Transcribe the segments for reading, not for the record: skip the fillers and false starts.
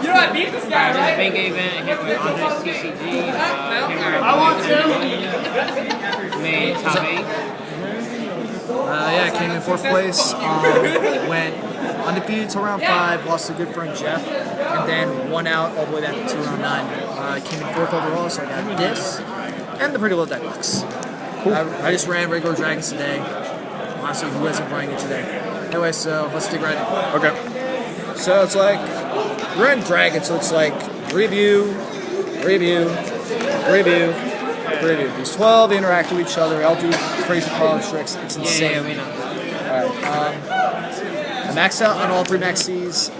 You know I beat this guy, This is right? a big event here with Andres CCG. I want to. Made top 8. Yeah, came in 4th place. Went undefeated to round 5, lost to a good friend Jeff, and then won out all the way back to round 9. Came in 4th overall, so I got this and the pretty little deck box. Cool. I just ran regular dragons today. Honestly, who isn't running it today? Anyway, so let's dig right in. Okay. So it's like we're in dragon, so it's like review, review, review, review. These 12 they interact with each other. They all do crazy college tricks. It's insane. Yeah, we know. Alright, I maxed out on all 3 maxis.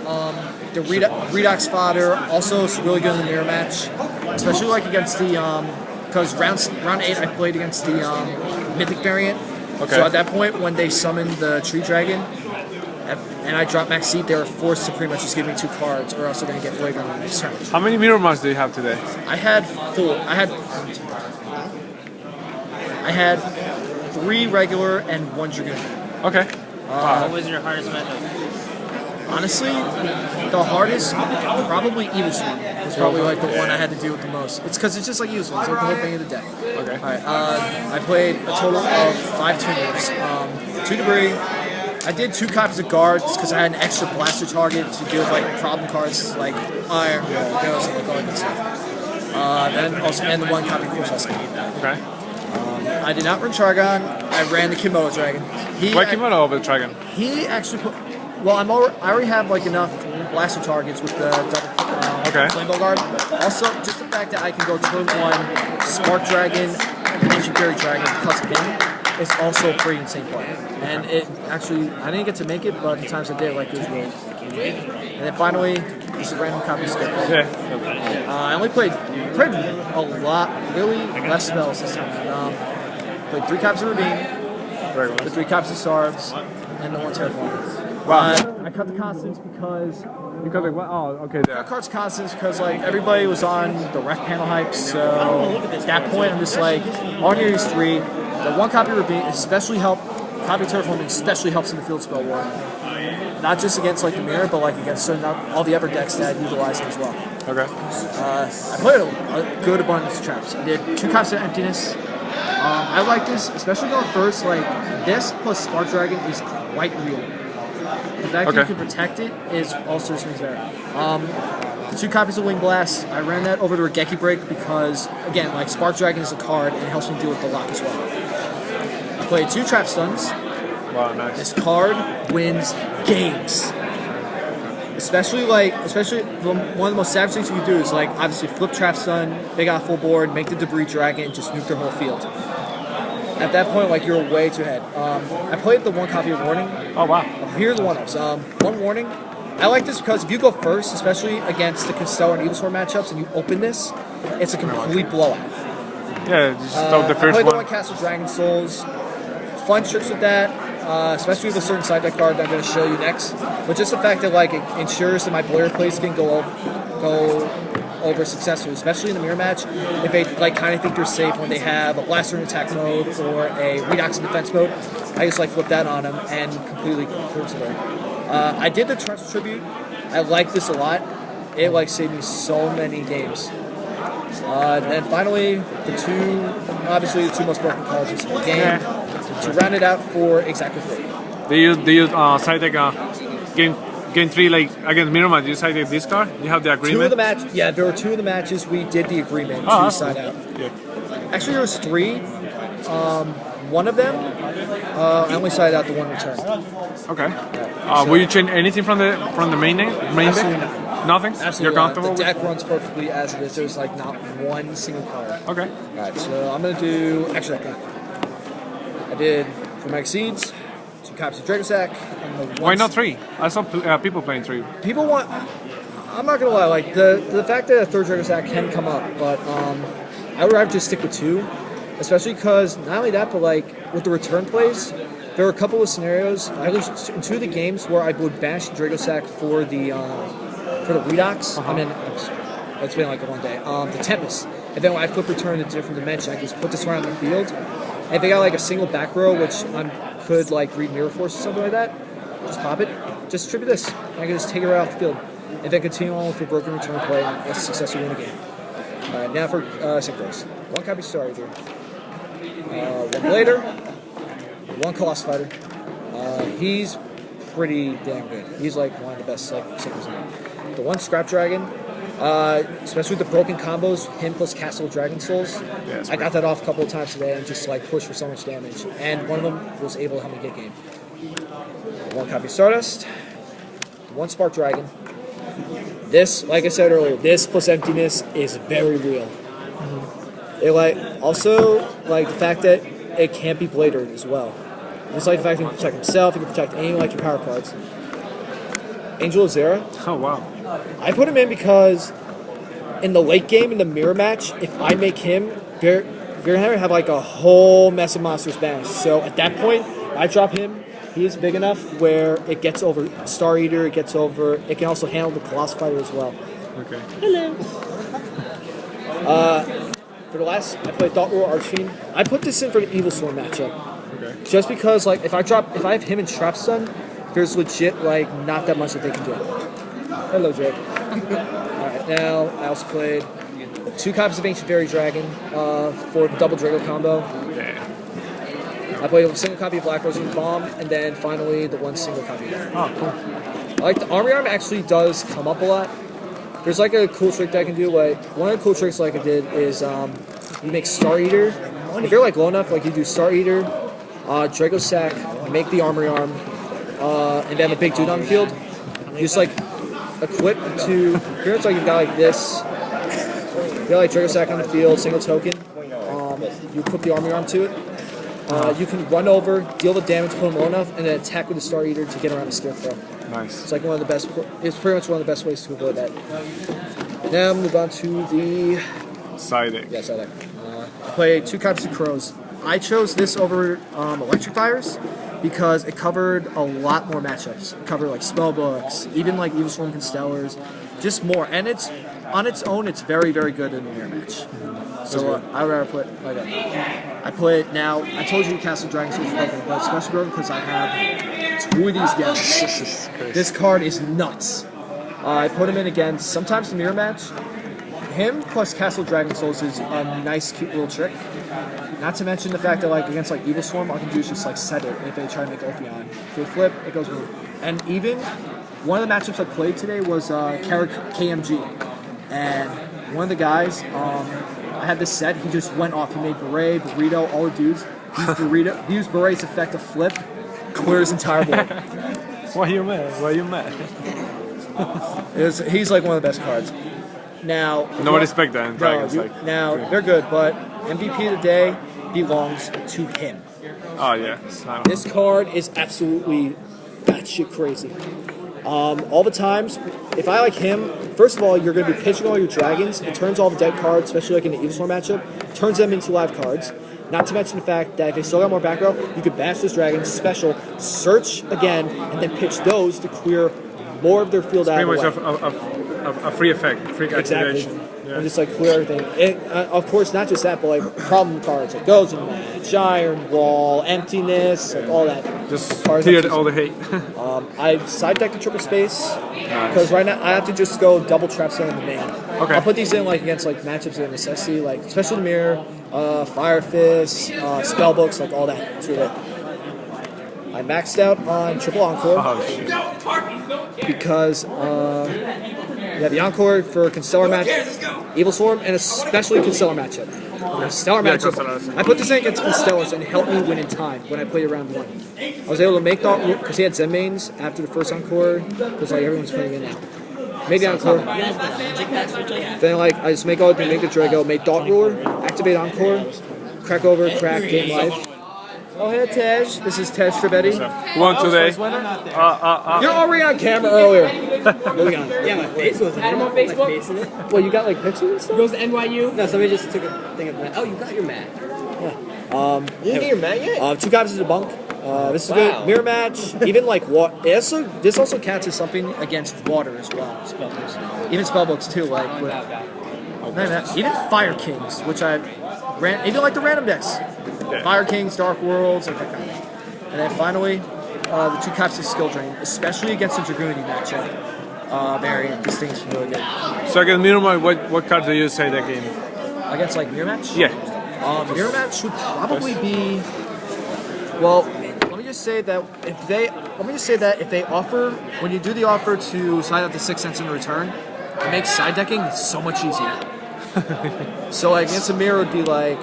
The Redox fodder also is really good in the mirror match, especially like against the because round 8 I played against the mythic variant. Okay. So at that point when they summoned the tree dragon and I dropped max seed, they were forced to pretty much just give me 2 cards, or else they're gonna get flagrant on the next turn. How many mirror matches do you have today? I had 4. I had 3 regular and 1 dragoon. Okay. What was your hardest matchup? Honestly, the hardest, probably Evil Swarm. Was probably like the one I had to deal with the most. It's because it's just like Evil Swarm. It's like the whole thing of the deck. Okay. Alright, I played a total of 5 tuners, 2 debris. I did 2 copies of guards because I had an extra blaster target to deal with like problem cards like Iron Wall, Ghost, and like all that good stuff. Then also and the 1 copy of Force Husky. Okay. I did not run Chargon. I ran the Kimono Dragon. Why Kimono over the dragon? He actually put. Well, I already have like enough blaster targets with the double Flamebow Guard. Also, just the fact that I can go turn 1, Spark Dragon, Legendary Dragon plus him is also a pretty insane play. And it actually, I didn't get to make it, but the times I did, like it was really. And then finally, just a random copy of Skip. Yeah. I only played a lot, really less spells this time. Played 3 copies of Ravine, the 3 copies of Sarves, and the 1 Terraform. I cut the constants because okay. I cut cards constants because like everybody was on the ref panel hype. So at that point, I'm just like, on your use 3. The 1 copy of Ravine especially copy of Terraform especially helps in the field spell war. Not just against like the mirror, but like against all the other decks that utilize them as well. Okay. I played a good abundance of traps. I did 2 copies of emptiness. I like this, especially going first. Like this plus Spark Dragon is quite real. The fact that you can protect it is also just means better. The 2 copies of Wing Blast, I ran that over to Regeki Break because again, like Spark Dragon is a card and it helps me deal with the lock as well. I played 2 trap stuns. Wow, nice. This card wins games. Especially one of the most savage things you can do is like obviously flip trap stun, big out full board, make the debris dragon, and just nuke their whole field. At that point, like you're way too ahead. I played the 1 copy of Warning. Oh wow. Here's the 1-ups. 1 Warning. I like this because if you go first, especially against the Constellar and Evil Sword matchups, and you open this, it's a complete blowout. Yeah, just start the first I played the 1 one. Castle Dragon Souls. Fun tricks with that. Especially with a certain side deck card that I'm going to show you next. But just the fact that like it ensures that my player plays can go over successfully, especially in the mirror match. If they like kind of think they're safe when they have a blaster in attack mode or a Redox in defense mode, I just like flip that on them and completely cruise it. I did the Trust Tribute. I like this a lot. It like saved me so many games. And then finally, the 2 most broken colleges in the game. To round it out for exactly 3. They use side deck game 3 like against mirror match. You side deck this card. You have the agreement. 2 of the match. Yeah, there were 2 of the matches we did the agreement to side out. Yeah. Actually, there was 3. One of them, I only sided out the 1 return. Okay. Will you change anything from the main deck? Absolutely not. Nothing. Absolutely You're comfortable. The deck runs perfectly as it is. There's like not 1 single card. Okay. Alright, so I'm gonna do actually. I did for my Exceeds, 2 copies of Dragosack, and the Why not 3? I saw people playing 3. People want. I'm not gonna lie. Like the fact that a 3rd Dragosack can come up, but I would rather just stick with 2, especially because not only that, but like with the return plays, there were a couple of scenarios. At least in 2 of the games where I would bash Dragosack for the Redox. I mean, it's been like a 1 day. The Tempest, and then when I flip return to a different dimension, I can just put this around the field. And if they got like a single back row, which I could like read Mirror Force or something like that, just pop it, just distribute this. I can just take it right off the field. and then continue on with your broken return play and successfully win a game. Alright, now for synchros. 1 copy Star Eater, 1 Blader, 1 Colossus Fighter. He's pretty damn good. He's like one of the best synchros in there. The 1 Scrap Dragon, especially with the broken combos, him plus Castle Dragon Souls. Yeah, I got that off a couple of times today and just like pushed for so much damage. And one of them was able to help me get game. 1 copy Stardust, 1 Spark Dragon. This, like I said earlier, this plus emptiness is very real. It like also like the fact that it can't be bladered as well. It's like the fact that he can protect himself, he can protect any like your power cards. Angel Azera. Oh wow. I put him in because in the late game in the mirror match, if I make him, you're gonna have like a whole mess of monsters banished. So at that point, I drop him. He is big enough where it gets over Star Eater, it gets over. It can also handle the Colossus Fighter as well. Okay. Hello. For the last, I played Thought Roar Archfiend. I put this in for the Evil Storm matchup. Okay. Just because, like, if I have him in Trap Stun, there's legit, like, not that much that they can do. Hello, Jake. Alright, now, I also played 2 copies of Ancient Fairy Dragon for the double Drago combo. Yeah. I played a single copy of Black Rose and Bomb, and then finally the 1 single copy of that. Oh, cool. I like the Army Arm actually does come up a lot. There's like a cool trick that I can do. Like one of the cool tricks like I did is you make Star Eater. If you're like low enough, like you do Star Eater, Drago Sack, make the Armory Arm, and then a big dude on the field. You just like equip to. Here it's like you've got like this. You got like Drago Sack on the field, single token. You put the Armory Arm to it. You can run over, deal the damage, put him low enough, and then attack with the Star Eater to get around the Scarecrow. Nice. It's like one of the best. It's pretty much one of the best ways to avoid that. Now move on to the Side deck. side deck. I play 2 copies of Crows. I chose this over Electric Virus because it covered a lot more matchups. It covered like spellbooks, even like Evil Storm Constellars, just more. And it's on its own, it's very very good in the mirror match. So I would rather put like I put now. I told you Castle Dragon Souls is broken, but especially broken because I have 2 of these guys. This card is nuts. I put him in against sometimes the mirror match. Him plus Castle Dragon Souls is a nice, cute little trick. Not to mention the fact that like against like Evil Storm, all I can do is just like set it. And if they try to make Ophion, if they flip, it goes boom. And even one of the matchups I played today was Carrick KMG, and one of the guys. I had this set, he just went off. He made Beret, Burrito, all the dudes. He used Beret's effect to flip, clear his entire board. Why you mad? Why you mad? He's like one of the best cards. Now, No one expect that in Dragons. They're good, but MVP of the day belongs to him. Oh yeah. This card is absolutely batshit crazy. All the times, if I like him, first of all, you're going to be pitching all your dragons. It turns all the dead cards, especially like in the Evil Storm matchup, turns them into live cards. Not to mention the fact that if they still got more back row, you could bash those dragons, special, search again, and then pitch those to clear more of their field out of the way. Pretty much a free effect, free activation. Yeah. And just like clear everything. Of course, not just that, but like problem cards, like Goes and Match, Iron Wall, Emptiness, like all that. Just cards cleared all the hate. I side decked the triple space because right now I have to just go double trap stun in the main. Okay. I'll put these in like against like matchups of necessity, like especially the mirror, Fire Fist, spellbooks, like all that. It's really good. I maxed out on triple encore because the encore for Constellar match, Evil Storm, and especially Constellar matchup. Stellar matchup. I put this in against Constellars and it helped me win in time when I played round 1. I was able to make that because he had Zen mains after the first encore because like everyone's playing in now. Made the encore. Then like I just make all the Drago, make Dot Roar, activate encore, crack over, crack, game life. Oh hey Tej, this is Tej Tribetti. One today. You're already on camera earlier. Moving on. Yeah, my face was in it. On Facebook? My face in it. Well, you got like pictures and stuff? Goes to NYU? No, somebody just took a thing of that. Oh, you got your mat. Yeah. You didn't get your mat yet? 2 copies of the bunk. This is good. Mirror match. Even like water. This also counts as something against water as well. Spellbooks. Even spellbooks too. Like with, even Fire Kings, which I ran. Even like the random decks. Fire Kings, Dark Worlds, like that kind of thing. And then finally, the 2 copies of Skill Drain, especially against the Dragoonity matchup. variant. This thing's really good. So against Mirror Match, what card do you side deck in? Against like Mirror Match? Yeah. Mirror Match would probably be. Well, let me just say that if they offer, when you do the offer to side out the 6 cents in return, it makes side decking so much easier. So like against a mirror would be like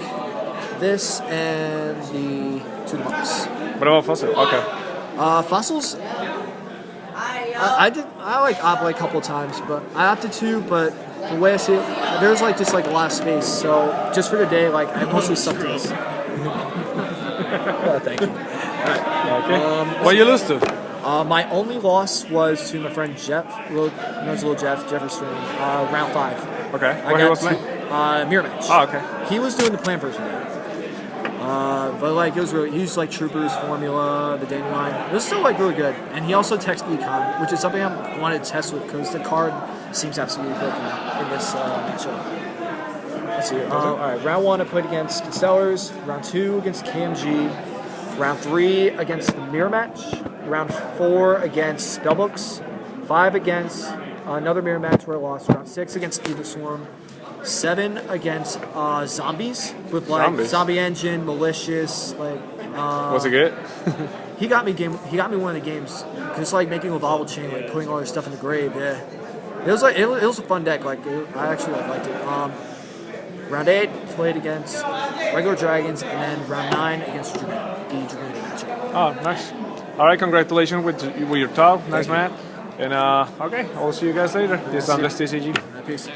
this and the 2 monks. What about Fossil? Okay. Fossils. I opted a couple times, but I opted to. But the way I see it, there's like just like a lot of space. So just for today, like I mostly suck to this. Oh, thank you. Okay. What you lose to? My only loss was to my friend Jeff, little Jeff Jefferson, round 5. Okay. I What he got was playing? Mirror Match. Oh, okay. He was doing the plan version there. But like it was really, he used like Troopers formula, the Dandelion. It was still like really good. And he also techs Econ, which is something I wanted to test with because the card seems absolutely broken in this matchup. Let's see. All right, round 1 I played against Constellars. Round 2 against KMG. Round 3 against the Mirror Match. Round 4 against Spellbooks. 5 against another Mirror Match where I lost. Round 6 against Evil Swarm. 7 against Zombies with like Zombie Engine, Malicious, like. Was it good? He got me one of the games because like making a Vobble Chain, like putting all your stuff in the grave. Yeah, it was a fun deck. Like I actually liked it. Round 8 played against regular Dragons, and then round 9 against the Dragon matchup. Oh, nice. All right, congratulations with your talk. Nice man. And okay, I'll see you guys later. This is Andres TCG. Peace.